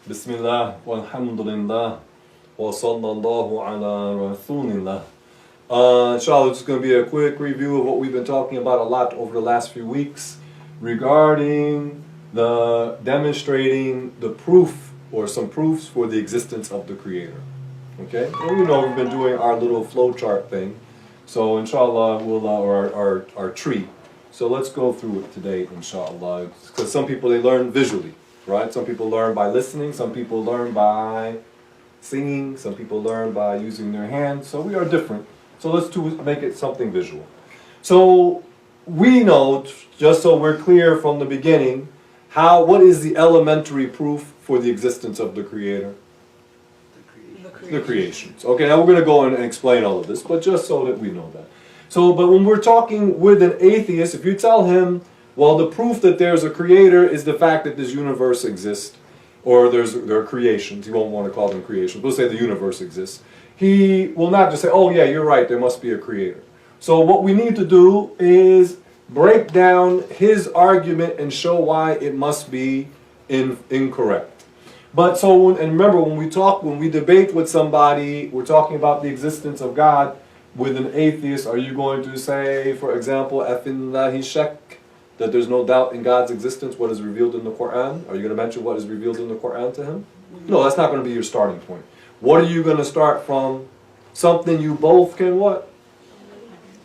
Bismillah, walhamdulillah, wa sallallahu ala rasulillah. Inshallah, this is going to be a quick review of what we've been talking about a lot over the last few weeks regarding the demonstrating the proof or some proofs for the existence of the Creator. Okay? And we know we've been doing our little flowchart thing. So inshallah, we'll, our tree. So let's go through it today, inshallah. Because some people, they learn visually, right? Some people learn by listening. Some people learn by singing. Some people learn by using their hands. So we are different. So let's make it something visual. So we know, just so we're clear from the beginning, what is the elementary proof for the existence of the Creator? The creations. Okay, now we're going to go and explain all of this, but just so that we know that. So, but when we're talking with an atheist, if you tell him, well, the proof that there's a creator is the fact that this universe exists, or there are creations, he won't want to call them creations, we'll say the universe exists, he will not just say, oh yeah, you're right, there must be a creator. So what we need to do is break down his argument and show why it must be incorrect. But so, and remember, when we debate with somebody, we're talking about the existence of God. With an atheist, are you going to say, for example, Afillahi shak, that there's no doubt in God's existence, what is revealed in the Quran? Are you going to mention what is revealed in the Quran to him? No, that's not going to be your starting point. What are you going to start from? Something you both can what?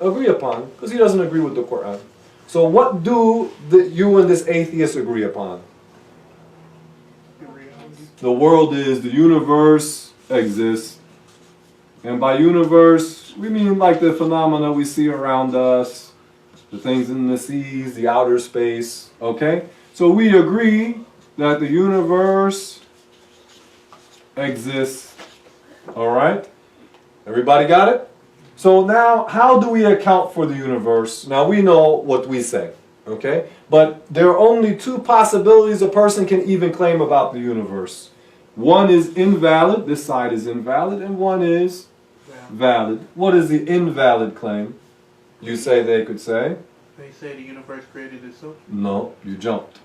Agree upon, because he doesn't agree with the Quran. So what do you and this atheist agree upon? The world is, the universe exists. And by universe, we mean like the phenomena we see around us, the things in the seas, the outer space, okay? So we agree that the universe exists, all right? Everybody got it? So now, how do we account for the universe? Now we know what we say, okay? But there are only two possibilities a person can even claim about the universe. One is invalid, this side is invalid, and one is valid. What is the invalid claim? You say they could say? They say the universe created itself? No, you jumped.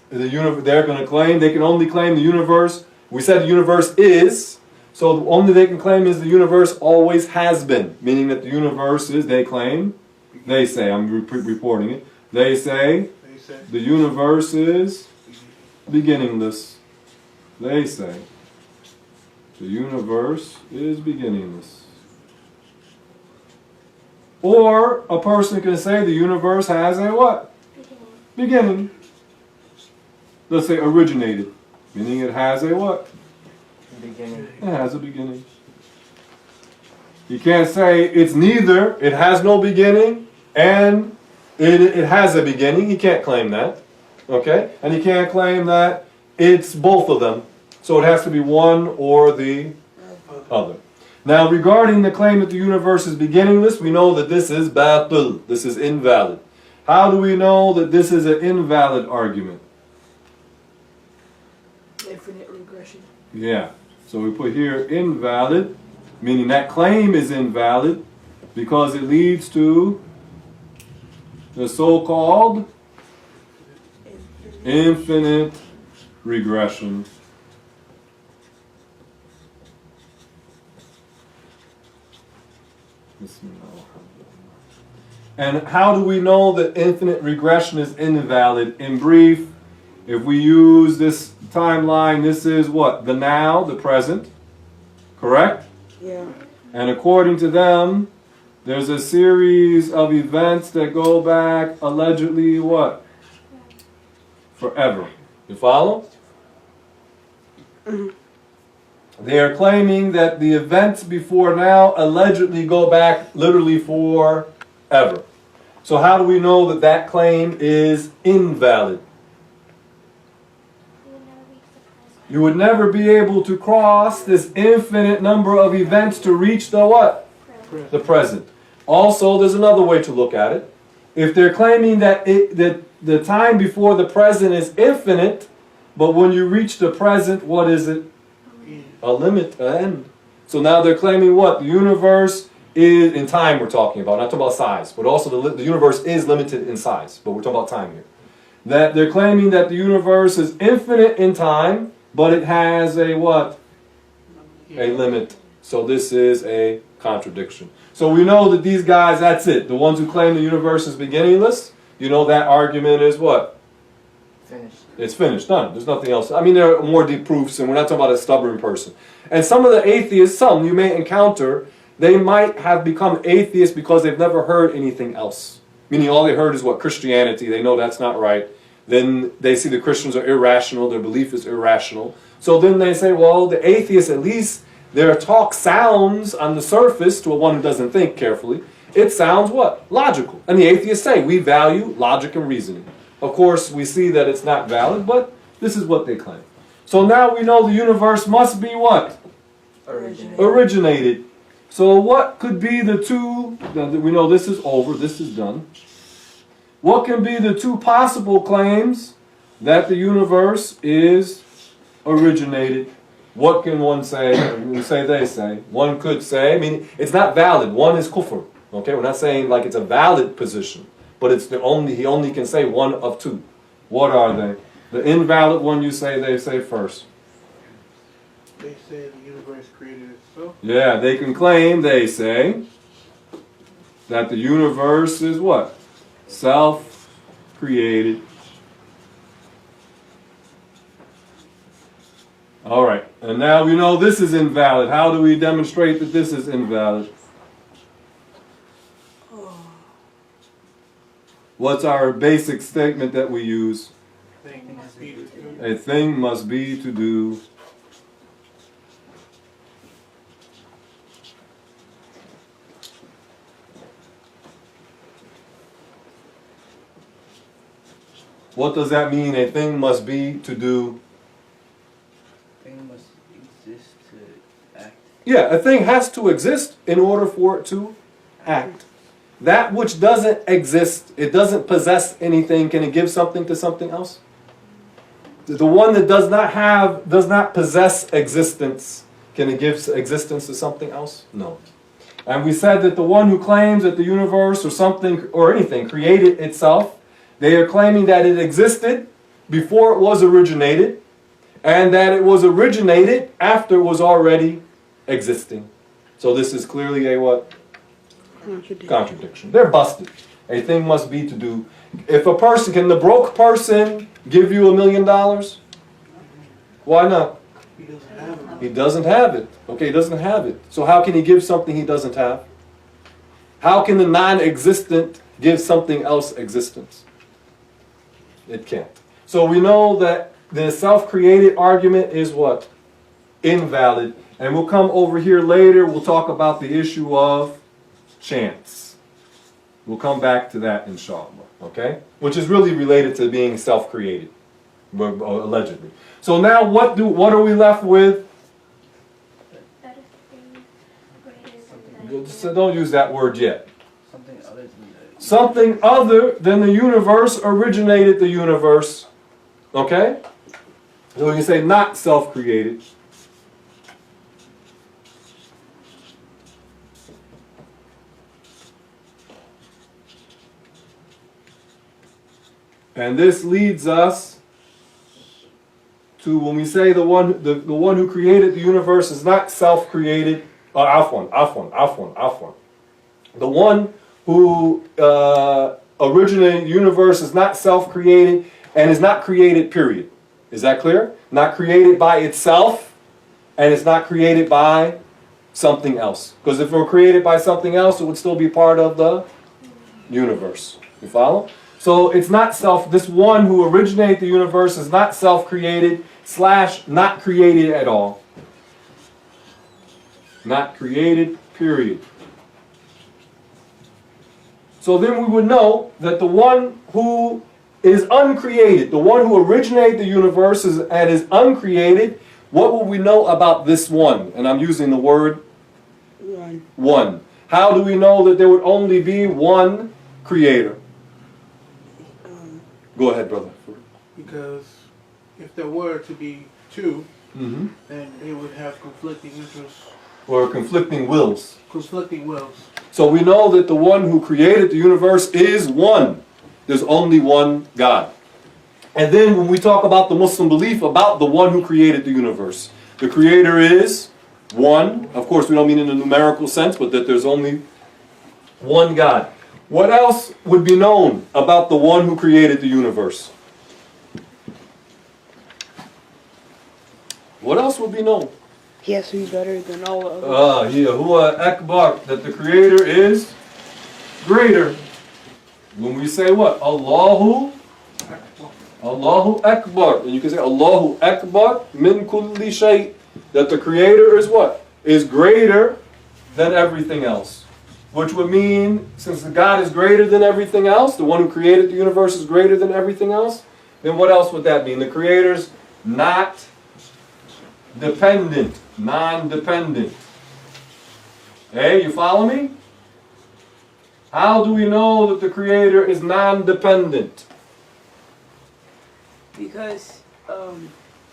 They're going to claim, they can only claim the universe. We said the universe is, so the only they can claim is the universe always has been. Meaning that the universe is, they claim, they say, I'm reporting it, they say the universe is beginningless. They say the universe is beginningless. Or a person can say the universe has a what? Beginning. Let's say originated, meaning it has a what? Beginning. It has a beginning. You can't say it's neither, it has no beginning, and it has a beginning. He can't claim that. Okay? And he can't claim that it's both of them. So it has to be one or the other. Now, regarding the claim that the universe is beginningless, we know that this is batil. This is invalid. How do we know that this is an invalid argument? Infinite regression. Yeah. So we put here invalid, meaning that claim is invalid because it leads to the so-called infinite regression. And how do we know that infinite regression is invalid? In brief, if we use this timeline, this is what? The now, the present, correct? Yeah. And according to them, there's a series of events that go back allegedly what? Forever. You follow? They are claiming that the events before now allegedly go back literally forever. So how do we know that that claim is invalid? You would never be able to cross this infinite number of events to reach the what? The present. Also, there's another way to look at it. If they're claiming that the time before the present is infinite, but when you reach the present, what is it? A limit, an end. So now they're claiming what? The universe is, in time we're talking about, not talking about size, but also the universe is limited in size, but we're talking about time here. That they're claiming that the universe is infinite in time, but it has a what? A limit. So this is a contradiction. So we know that these guys, that's it. The ones who claim the universe is beginningless, you know that argument is what? Finished. It's finished, done. There's nothing else. I mean, there are more deep proofs, and we're not talking about a stubborn person. And some of the atheists, some you may encounter, they might have become atheists because they've never heard anything else. Meaning all they heard is what? Christianity. They know that's not right. Then they see the Christians are irrational. Their belief is irrational. So then they say, well, the atheists, at least their talk sounds on the surface, to a one who doesn't think carefully, it sounds what? Logical. And the atheists say, we value logic and reasoning. Of course, we see that it's not valid, but this is what they claim. So now we know the universe must be what? Originated. So what could be the two, we know this is over, this is done. What can be the two possible claims that the universe is originated? What can one say? We say they say. One could say, I mean, it's not valid. One is kufr. Okay, we're not saying like it's a valid position, but it's the only, he only can say one of two. What are they? The invalid one you say, they say first. They say the universe created itself. Yeah, they can claim, they say, that the universe is what? Self-created. All right, and now we know this is invalid. How do we demonstrate that this is invalid? What's our basic statement that we use? Thing must be to do. A thing must be to do. What does that mean? A thing must be to do. Thing must exist to act. Yeah, a thing has to exist in order for it to act. That which doesn't exist, it doesn't possess anything, can it give something to something else? The one that does not possess existence, can it give existence to something else? No. And we said that the one who claims that the universe or something or anything created itself, they are claiming that it existed before it was originated, and that it was originated after it was already existing. So this is clearly a what? Contradiction. They're busted. A thing must be to do. If a person, can the broke person give you $1 million? Why not? He doesn't have it. He doesn't have it. Okay, he doesn't have it. So how can he give something he doesn't have? How can the non-existent give something else existence? It can't. So we know that the self-created argument is what? Invalid. And we'll come over here later, we'll talk about the issue of chance. We'll come back to that inshallah, okay? Which is really related to being self-created, allegedly. So now what are we left with? So don't use that word yet. Something other than that. Something other than the universe originated the universe. Okay? So we can say not self-created. And this leads us to when we say the one who created the universe is not self-created. Afwan. The one who originated the universe is not self-created and is not created, period. Is that clear? Not created by itself, and it's not created by something else. Because if it were created by something else, it would still be part of the universe. You follow? So it's not this one who originated the universe is not self-created / not created at all. Not created, period. So then we would know that the one who is uncreated, the one who originated the universe and is uncreated, what will we know about this one? And I'm using the word one. How do we know that there would only be one creator? Go ahead, brother. Because if there were to be two, Mm-hmm. then they would have conflicting interests, Or conflicting wills. conflicting wills. So we know that the one who created the universe is one. There's only one God. And then when we talk about the Muslim belief about the one who created the universe, the creator is one. Of course, we don't mean in a numerical sense, but that there's only one God. What else would be known about the one who created the universe? What else would be known? He has to be better than all others. Huwa Akbar, that the creator is greater. When we say what? Allahu Akbar. And you can say Allahu Akbar min kulli shay. That the creator is what? Is greater than everything else. Which would mean, since the God is greater than everything else, the one who created the universe is greater than everything else, then what else would that mean? The creator's not dependent, non-dependent. Hey, you follow me? How do we know that the creator is non-dependent? Because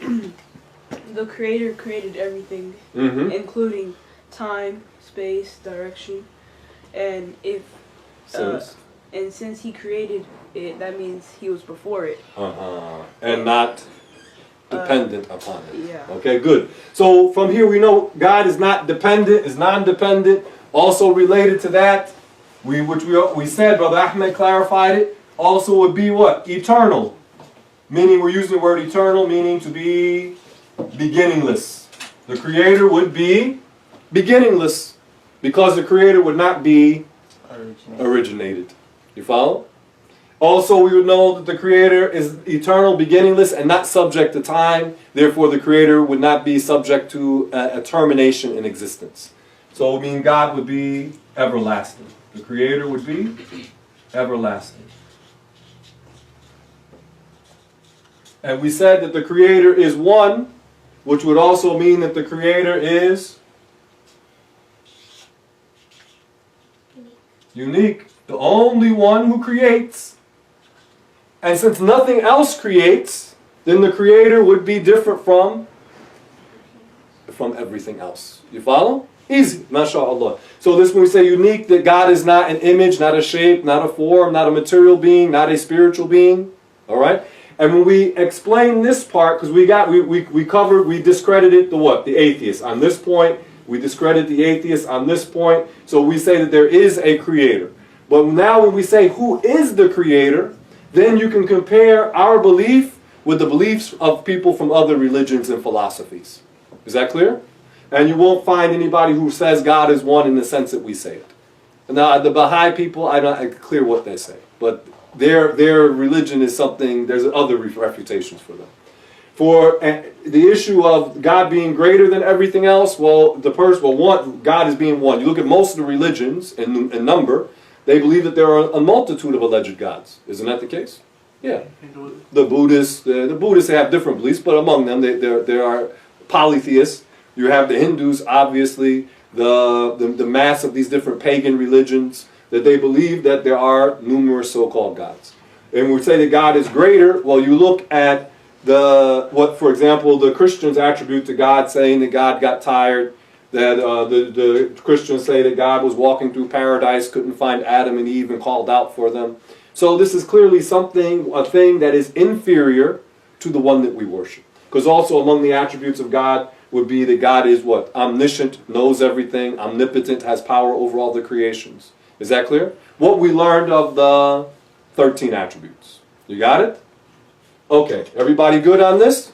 the creator created everything, Mm-hmm. including time, space, direction, and since he created it, that means he was before it. And not dependent upon it. Yeah. Okay, good. So from here we know God is not dependent, is non-dependent. Also related to that, we said, Brother Ahmed clarified it, also would be what? Eternal. Meaning we're using the word eternal, meaning to be beginningless. The creator would be beginningless because the creator would not be originated. You follow? Also, we would know that the creator is eternal, beginningless, and not subject to time. Therefore, the creator would not be subject to a termination in existence. So, it means God would be everlasting. The creator would be everlasting. And we said that the creator is one, which would also mean that the creator is unique. The only one who creates. And since nothing else creates, then the creator would be different from everything else. You follow? Easy, mashallah. So this when we say unique, that God is not an image, not a shape, not a form, not a material being, not a spiritual being. All right? And when we explain this part, because we discredited the what? The atheist. On this point, we discredit the atheist on this point. So we say that there is a creator. But now when we say who is the creator, then you can compare our belief with the beliefs of people from other religions and philosophies. Is that clear? And you won't find anybody who says God is one in the sense that we say it. Now, the Baha'i people, I'm not clear what they say. But their religion is something, there's other refutations for them. For the issue of God being greater than everything else, God is being one. You look at most of the religions in number, they believe that there are a multitude of alleged gods. Isn't that the case? Yeah. The Buddhists have different beliefs, but among them there are polytheists. You have the Hindus, obviously, the mass of these different pagan religions, that they believe that there are numerous so-called gods. And we say that God is greater. Well, you look at for example, the Christians attribute to God, saying that God got tired, that the Christians say that God was walking through paradise, couldn't find Adam and Eve, and called out for them. So this is clearly a thing that is inferior to the one that we worship. Because also among the attributes of God would be that God is what? Omniscient, knows everything, omnipotent, has power over all the creations. Is that clear? What we learned of the 13 attributes. You got it? Okay. Everybody good on this?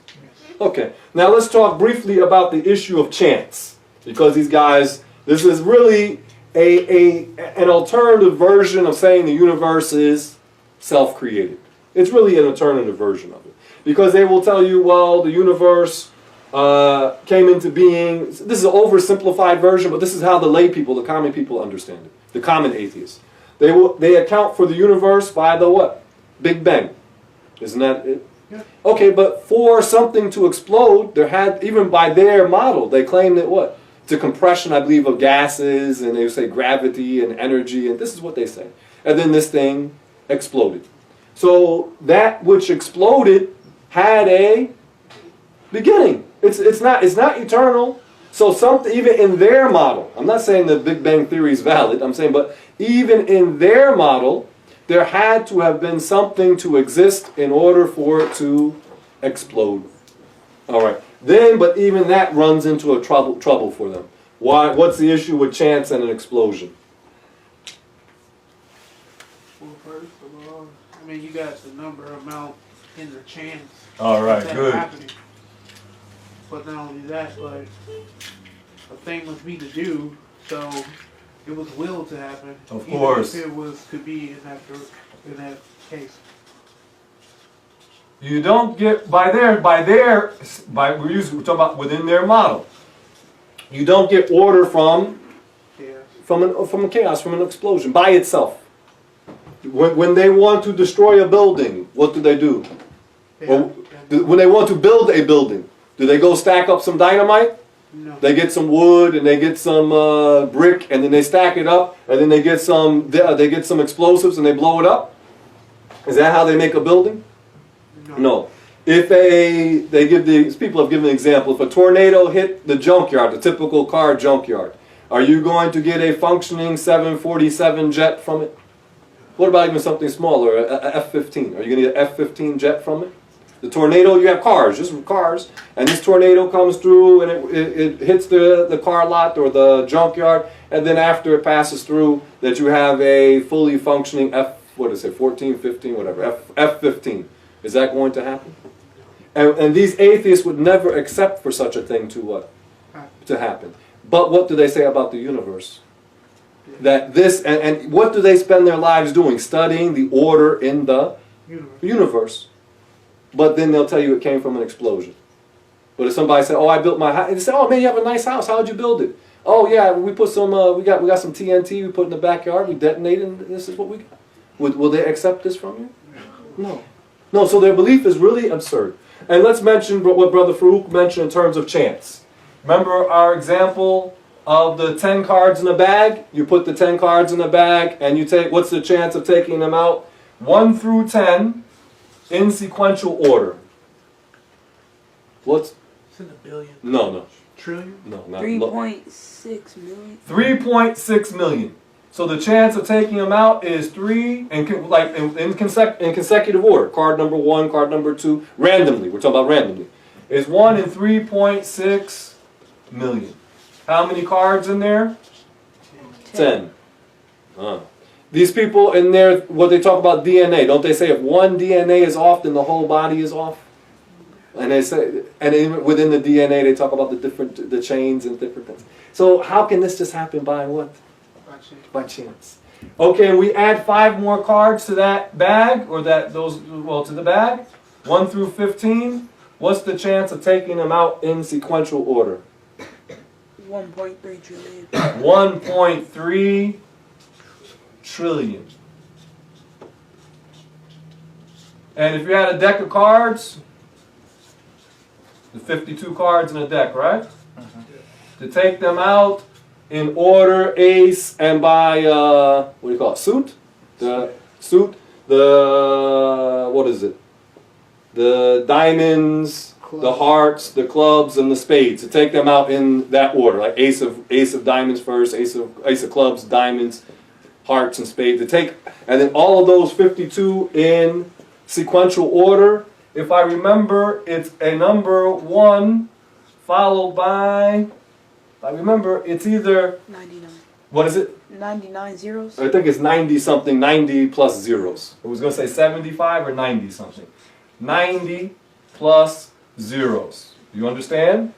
Okay. Now let's talk briefly about the issue of chance. Because these guys, this is really an alternative version of saying the universe is self-created. It's really an alternative version of it. Because they will tell you, well, the universe came into being. This is an oversimplified version, but this is how the lay people, the common people understand it. The common atheists. They account for the universe by the what? Big Bang. Isn't that it? Yeah. Okay, but for something to explode, even by their model, they claim that what? It's a compression, I believe, of gases, and they say gravity and energy, and this is what they say. And then this thing exploded. So that which exploded had a beginning. It's not eternal. So something, even in their model, I'm not saying the Big Bang Theory is valid, I'm saying, but even in their model, There had to have been something to exist in order for it to explode. All right. Then, but even that runs into a trouble for them. Why? What's the issue with chance and an explosion? Well, first of all, I mean, you got the number amount in the chance. All right, of that good. happening. But not only that, but a thing must be to do, so it was willed to happen. Of even course. if it was to be in that case. You don't get we're talking about within their model. You don't get order from a chaos, from an explosion by itself. When they want to destroy a building, what do they do? When they want to build a building, do they go stack up some dynamite? No. They get some wood and they get some brick and then they stack it up and then they get some explosives and they blow it up. Is that how they make a building? No. If people have given an example. If a tornado hit the junkyard, the typical car junkyard, are you going to get a functioning 747 jet from it? What about even something smaller, a F-15? Are you going to get an F-15 jet from it? The tornado, you have cars, just cars, and this tornado comes through and it hits the car lot or the junkyard, and then after it passes through, that you have a fully functioning F-14, 15, whatever, F-15. Is that going to happen? And these atheists would never accept for such a thing to happen. But what do they say about the universe? That this, and what do they spend their lives doing? Studying the order in the universe. But then they'll tell you it came from an explosion. But if somebody said, "Oh, I built my house," they say, "Oh man, you have a nice house. How'd you build it?" "Oh yeah, we put some, we got some TNT we put in the backyard. We detonated, and this is what we got." Will they accept this from you? No. No. So their belief is really absurd. And let's mention what Brother Farouk mentioned in terms of chance. Remember our example of the 10 cards in a bag? You put the 10 cards in a bag, and you take. What's the chance of taking them out? 1 through 10. In sequential order. What's? It's in the billion. No. Trillion? No, not 3.6 million. 3.6 million. So the chance of taking them out is 3, in consecutive order. Card number 1, card number 2, randomly. We're talking about randomly. Is 1 in 3.6 million. How many cards in there? 10. These people in there, what they talk about DNA, don't they say if one DNA is off, then the whole body is off? And they say, and even within the DNA, they talk about the chains and different things. So how can this just happen by what? By chance. Okay, and we add 5 more cards to that bag, or to the bag, 1 through 15. What's the chance of taking them out in sequential order? 1.3 trillion. 1.3 trillion. And if you had a deck of cards, the 52 cards in a deck, right? To take them out in order, ace, and by, what do you call it, suit? The suit, what is it? The diamonds, the hearts, the clubs, and the spades. To take them out in that order, like ace of diamonds first, ace of clubs, diamonds, hearts, and spades. To take, and then all of those 52 in sequential order. If I remember, it's a number 1 followed by, if I remember, it's either 99. What is it? 99 zeros. I think it's 90 something, 90 plus zeros. I was going to say 75 or 90 something. 90 plus zeros. You understand?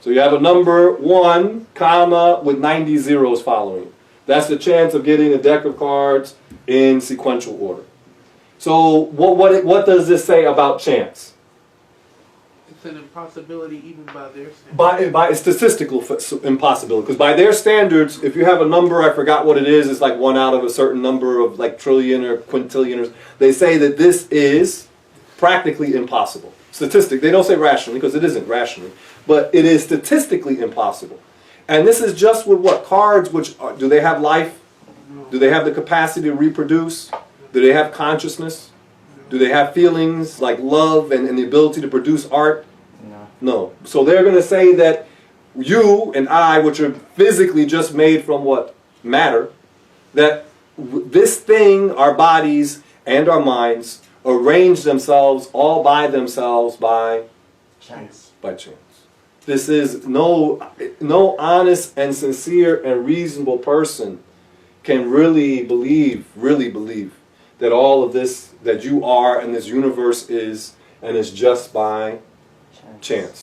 So you have a number 1, comma, with 90 zeros following. That's the chance of getting a deck of cards in sequential order. So what does this say about chance? It's an impossibility even by their standards. By statistical impossibility. Because by their standards, if you have a number, I forgot what it is, it's like 1 out of a certain number of like trillion or quintillion. They say that this is practically impossible. They don't say rationally, because it isn't rationally. But it is statistically impossible. And this is just with what? Cards, do they have life? No. Do they have the capacity to reproduce? Do they have consciousness? Do they have feelings like love and the ability to produce art? No. So they're going to say that you and I, which are physically just made from what? Matter, that this thing, our bodies and our minds, arrange themselves all by themselves by Chance. chance. This is no honest and sincere and reasonable person can really believe that all of this that you are and this universe is and is just by chance.